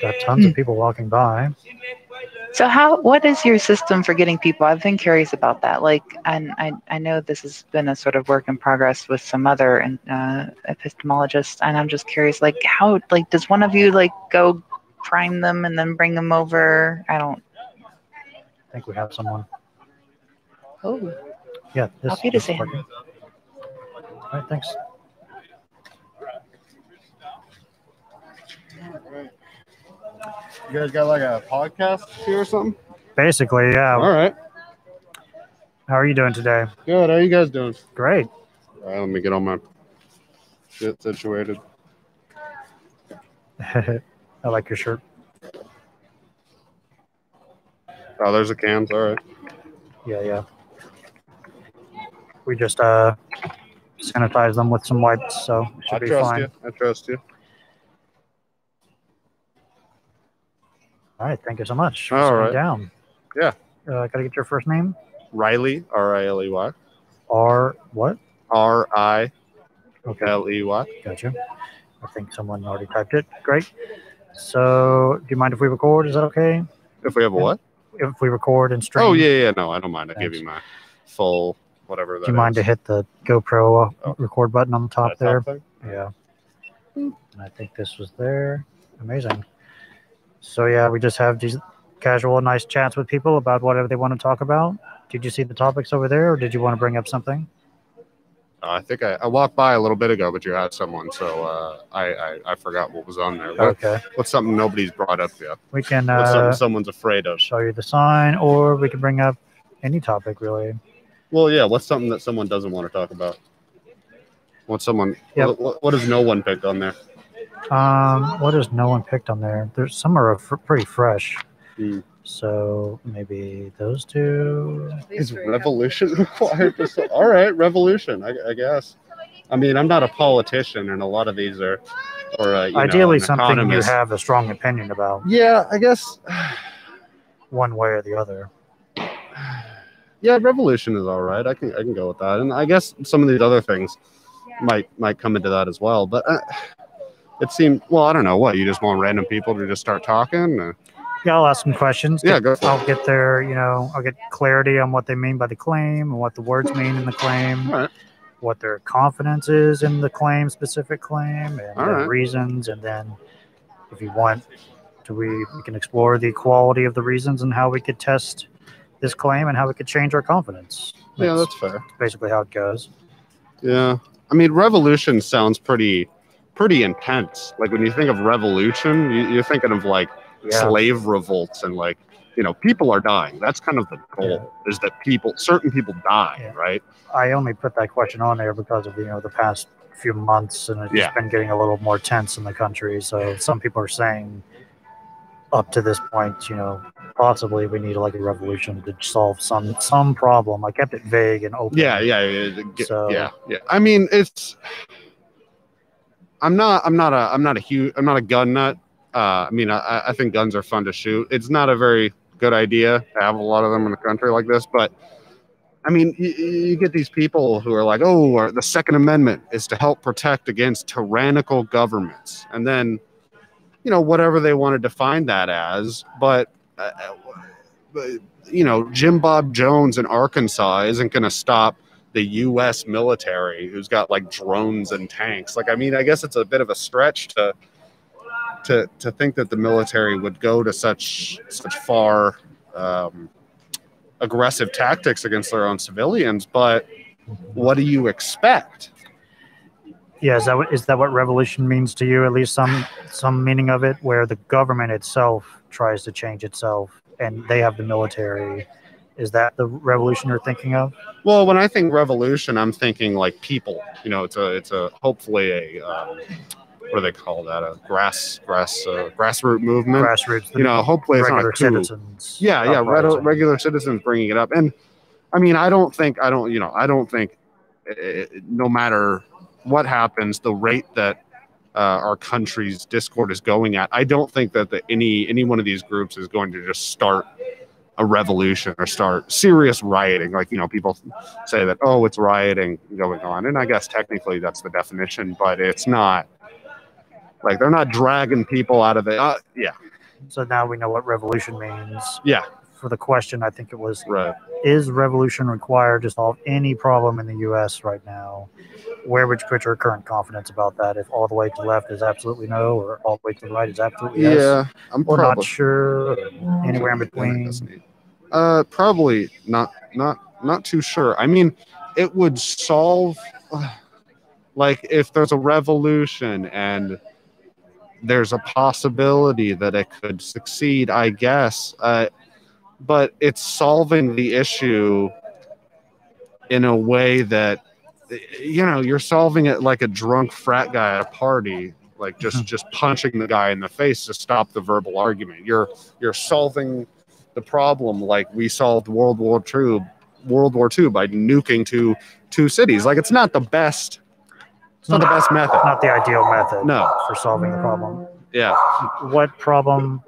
Got tons of people walking by. So what is your system for getting people? I've been curious about that. Like, and I know this has been a sort of work in progress with some other epistemologists, and I'm just curious, like, how, like, does one of you like go prime them and then bring them over? I don't. I think we have someone. Oh, Yeah, auf Wiedersehen. working. All right, thanks. You guys got like a podcast here or something? Basically, yeah. All right. How are you doing today? Good. How are you guys doing? Great. All right, let me get all my shit situated. I like your shirt. Oh, there's the cans. All right. Yeah. We just sanitize them with some wipes, so it should be fine. I trust you. All right, thank you so much. All right. Down. Yeah. Gotta get your first name. Riley, R-I-L-E-Y. What? R-I-L-E-Y. Okay. Gotcha. I think someone already typed it. Great. So, do you mind if we record? Is that okay? If we have a what? If we record and stream. Oh, yeah. No, I don't mind. I give you my full whatever that is. Do you mind to hit the GoPro record button on the top there? Top thing? Yeah. And I think this was there. Amazing. So, yeah, we just have these casual, nice chats with people about whatever they want to talk about. Did you see the topics over there, or did you want to bring up something? I think I walked by a little bit ago, but you had someone, so I forgot what was on there. Okay. What's something nobody's brought up yet? We can what's something someone's afraid of? Show you the sign, or we can bring up any topic, really. Well, yeah. What's something that someone doesn't want to talk about? What's someone? Yep. What has no one picked on there? What has no one picked on there? There's some are pretty fresh. Hmm. So maybe those two. Is revolution required? All right, revolution. I guess. I mean, I'm not a politician, and a lot of these are, ideally something you have a strong opinion about. Yeah, I guess. One way or the other. Yeah, revolution is all right. I can go with that, and I guess some of these other things might come into that as well. But it seemed, well, I don't know what, you just want random people to just start talking? Yeah, I'll ask some questions. Yeah, go for it. I'll get their, I'll get clarity on what they mean by the claim and what the words mean in the claim, All right. what their confidence is in the claim, specific claim, and All right. reasons. And then if you want, we can explore the quality of the reasons and how we could test this claim and how we could change our confidence. That's fair. Basically how it goes. Yeah. I mean, revolution sounds pretty intense. Like when you think of revolution, you're thinking of like slave revolts and like, people are dying. That's kind of the goal, is that certain people die, right? I only put that question on there because of, the past few months, and it's just been getting a little more tense in the country. So some people are saying up to this point, possibly we need like a revolution to solve some problem. I kept it vague and open. Yeah. I mean, I'm not a gun nut. I mean, I think guns are fun to shoot. It's not a very good idea to have a lot of them in a country like this, but I mean, you get these people who are like, oh, the Second Amendment is to help protect against tyrannical governments, and then whatever they want to define that as. But Jim Bob Jones in Arkansas isn't going to stop the U.S. military, who's got like drones and tanks. Like, I mean, I guess it's a bit of a stretch to think that the military would go to such far aggressive tactics against their own civilians. But what do you expect? Yeah, is that what revolution means to you? At least some meaning of it, where the government itself tries to change itself, and they have the military. Is that the revolution you're thinking of? Well, when I think revolution, I'm thinking like people. It's a hopefully a what do they call that? A grassroots movement. Grassroots. Hopefully it's not a coup. Citizens. Yeah. Regular citizens bringing it up, and I mean, I don't think no matter what happens, the rate that our country's discord is going at, I don't think that any one of these groups is going to just start a revolution or start serious rioting. Like, people say that, oh, it's rioting going on. And I guess technically that's the definition, but it's not Like they're not dragging people out of it. Yeah. So now we know what revolution means. Yeah. For the question, I think it was, right. Is revolution required to solve any problem in the U.S. right now? Where would you put your current confidence about that? If all the way to the left is absolutely no, or all the way to the right is absolutely yes? Yeah, or not sure, or anywhere in between? Probably not too sure. I mean, it would solve, like, if there's a revolution and there's a possibility that it could succeed, I guess. But it's solving the issue in a way that, you're solving it like a drunk frat guy at a party, like just punching the guy in the face to stop the verbal argument. You're solving the problem like we solved World War II by nuking two cities. Like, it's not the best. It's not the best method. Not the ideal method. No. For solving the problem. Yeah. What problem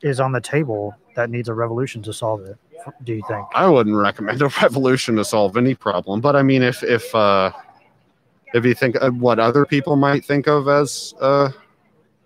is on the table that needs a revolution to solve it, do you think? I wouldn't recommend a revolution to solve any problem, but I mean, if you think of what other people might think of as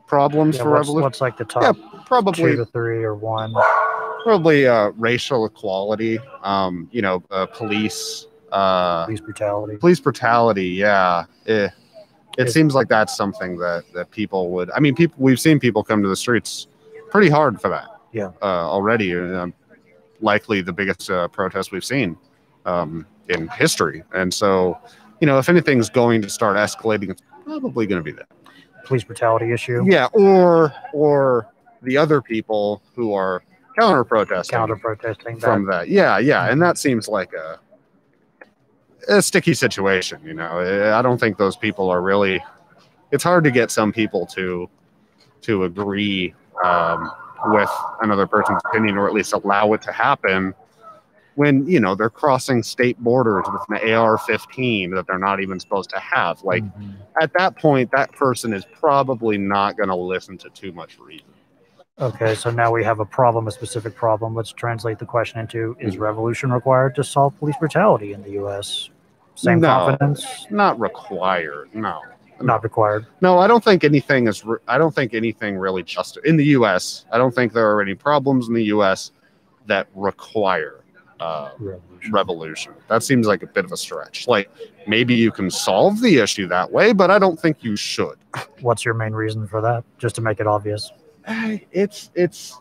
problems for revolution, what's like the top probably 2 to 3 or 1? Probably racial equality, police brutality. Police brutality, yeah. It seems like that's something that people would. I mean, we've seen people come to the streets pretty hard for that. Yeah. Already, likely the biggest protest we've seen in history. And so, if anything's going to start escalating, it's probably going to be that police brutality issue. Yeah, or the other people who are counter-protesting from that. Yeah, and that seems like a sticky situation. I don't think those people are really. It's hard to get some people to agree with another person's opinion, or at least allow it to happen when they're crossing state borders with an AR-15 that they're not even supposed to have. Like, at that point, that person is probably not going to listen to too much reason. Okay, so now we have a specific problem. Let's translate the question into: is revolution required to solve police brutality in the U.S.? Same confidence? Not required. No. Not required. No, I don't think anything is. I don't think anything really just in the U.S. I don't think there are any problems in the U.S. that require revolution. That seems like a bit of a stretch. Like, maybe you can solve the issue that way, but I don't think you should. What's your main reason for that? Just to make it obvious. It's.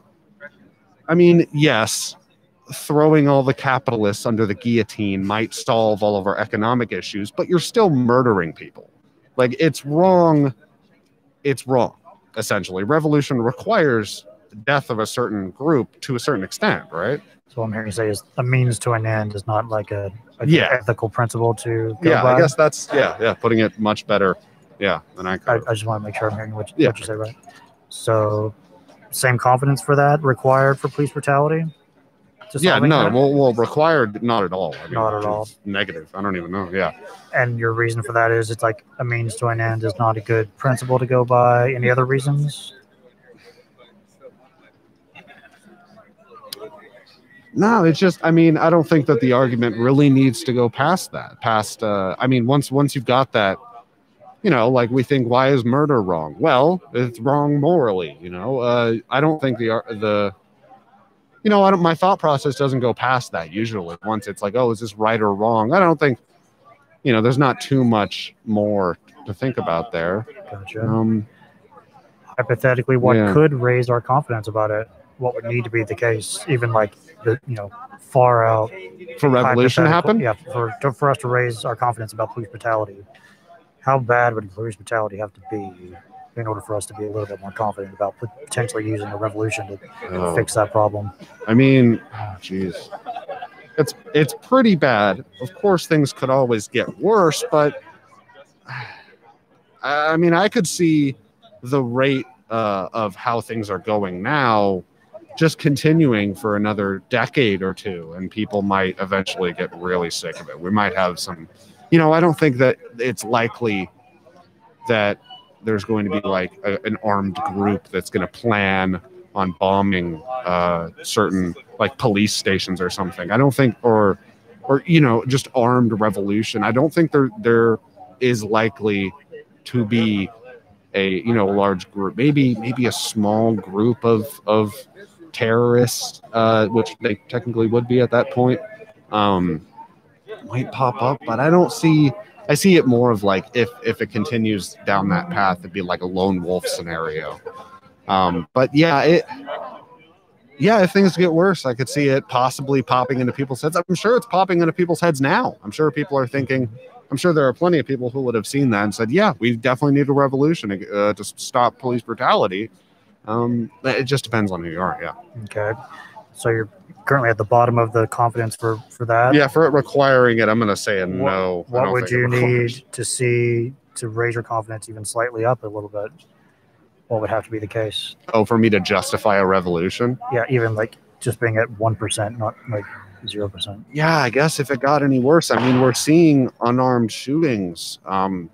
I mean, yes, throwing all the capitalists under the guillotine might solve all of our economic issues, but you're still murdering people. Like, it's wrong. It's wrong, essentially. Revolution requires the death of a certain group to a certain extent, right? So what I'm hearing you say is a means to an end is not like a ethical principle to go by. I guess that's, putting it much better, than I could. I just want to make sure I'm hearing what you say right. So, same confidence for that required for police brutality? Well, required, not at all. I mean, not at all. Negative. I don't even know. And your reason for that is it's like a means to an end is not a good principle to go by. Any other reasons? No, it's just, I mean, I don't think that the argument really needs to go past that. Once you've got that, like, we think, why is murder wrong? Well, it's wrong morally, I don't think my thought process doesn't go past that usually. Once it's like, oh, is this right or wrong? I don't think, there's not too much more to think about there. Gotcha. Hypothetically, what could raise our confidence about it? What would need to be the case, even like the, far out for revolution to happen? Yeah, for us to raise our confidence about police brutality. How bad would police brutality have to be in order for us to be a little bit more confident about potentially using a revolution to fix that problem? I mean, geez, it's pretty bad. Of course, things could always get worse, but I mean, I could see the rate of how things are going now just continuing for another decade or two, and people might eventually get really sick of it. We might have some, I don't think that it's likely that there's going to be like an armed group that's going to plan on bombing certain like police stations or something. I don't think, or just armed revolution. I don't think there is likely to be a large group, maybe a small group of terrorists, which they technically would be at that point, might pop up. But I see it more of like if it continues down that path, it'd be like a lone wolf scenario. But yeah, if things get worse, I could see it possibly popping into people's heads. I'm sure it's popping into people's heads now. I'm sure people are thinking, I'm sure there are plenty of people who would have seen that and said, yeah, we definitely need a revolution to stop police brutality. It just depends on who you are. Yeah. Okay. So you're currently at the bottom of the confidence for that? Yeah, for it requiring it, I'm going to say a no. What would you need to see to raise your confidence even slightly up a little bit? What would have to be the case? Oh, for me to justify a revolution? Yeah, even like just being at 1%, not like 0%. Yeah, I guess if it got any worse, I mean, we're seeing unarmed shootings,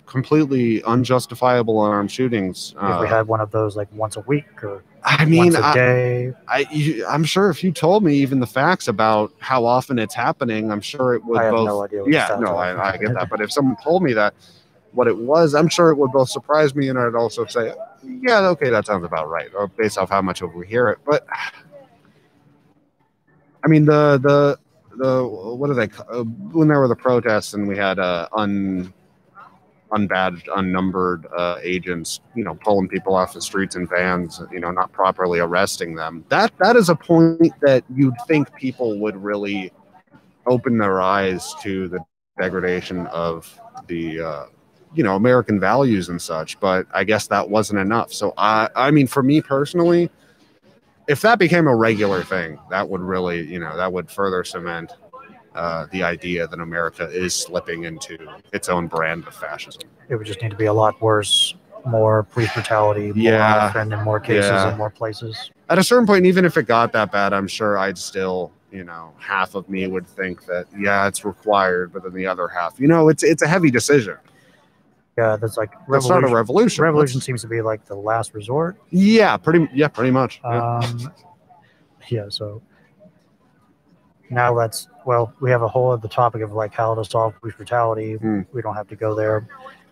completely unjustifiable unarmed shootings. If we had one of those like once a week or once a day. I'm sure if you told me even the facts about how often it's happening, I'm sure it would I have both. No idea I get that. But if someone told me that what it was, I'm sure it would both surprise me and I'd also say, yeah, okay, that sounds about right, or based off how much we hear it. But I mean, the what are they when there were the protests and we had unbadged, unnumbered agents, pulling people off the streets in vans, not properly arresting them. That is a point that you'd think people would really open their eyes to the degradation of the American values and such. But I guess that wasn't enough. So I mean, for me personally, if that became a regular thing, that would really, that would further cement the idea that America is slipping into its own brand of fascism. It would just need to be a lot worse, more police brutality, more often, in more cases, in more places. At a certain point, even if it got that bad, I'm sure I'd still, half of me would think that, yeah, it's required, but then the other half, it's a heavy decision. Yeah, that's like let's start a revolution. Revolution seems to be like the last resort. Yeah, pretty much. Yeah, so now we have a whole other topic of like how to solve police brutality. We don't have to go there.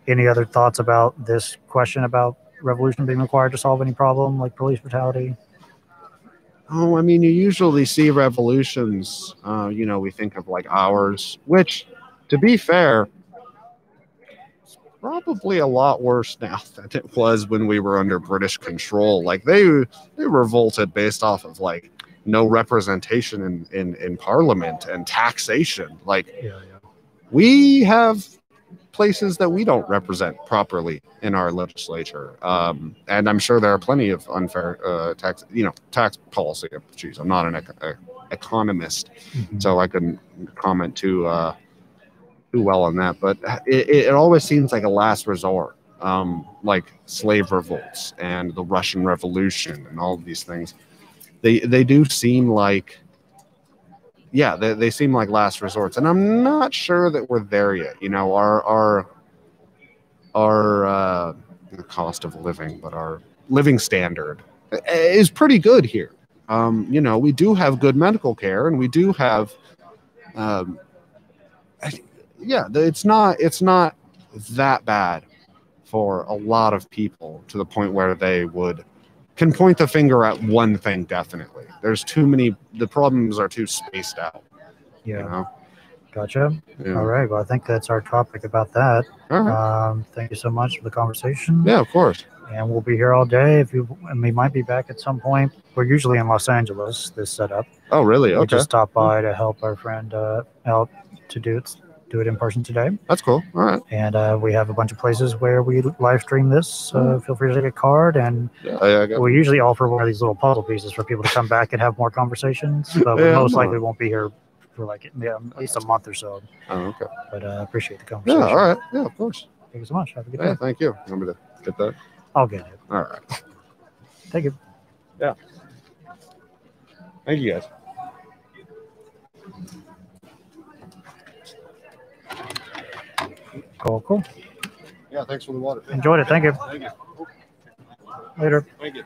Any other thoughts about this question about revolution being required to solve any problem like police brutality? Oh, I mean, you usually see revolutions, we think of like ours, which, to be fair, probably a lot worse now than it was when we were under British control. Like they revolted based off of like no representation in Parliament and taxation. Like we have places that we don't represent properly in our legislature, and I'm sure there are plenty of unfair tax policy. Geez, I'm not an economist, so I couldn't comment too well on that, but it always seems like a last resort, like slave revolts and the Russian Revolution and all of these things. They do seem like, they seem like last resorts, and I'm not sure that we're there yet. Our cost of living, but our living standard is pretty good here. We do have good medical care, and we do have it's not that bad for a lot of people, to the point where they can point the finger at one thing definitely. There's too many, the problems are too spaced out. Gotcha. All right, well, I think that's our topic about that. All right. Thank you so much for the conversation. Yeah, of course. And we'll be here all day. And we might be back at some point. We're usually in Los Angeles, this setup. Oh, really? Okay. We just stopped by to help our friend out to do it in person today. That's cool. All right. And we have a bunch of places where we live stream this. Feel free to take a card, and we usually offer one of these little puzzle pieces for people to come back and have more conversations. But we most likely won't be here for at least a month or so. Oh, okay. But appreciate the conversation. Yeah. All right. Yeah, of course. Thank you so much. Have a good day. Thank you. You want me to get that? I'll get it. All right. Thank you. Yeah. Thank you, guys. Cool. Yeah, thanks for the water. Enjoyed it. Thank you. Thank you. Later. Thank you.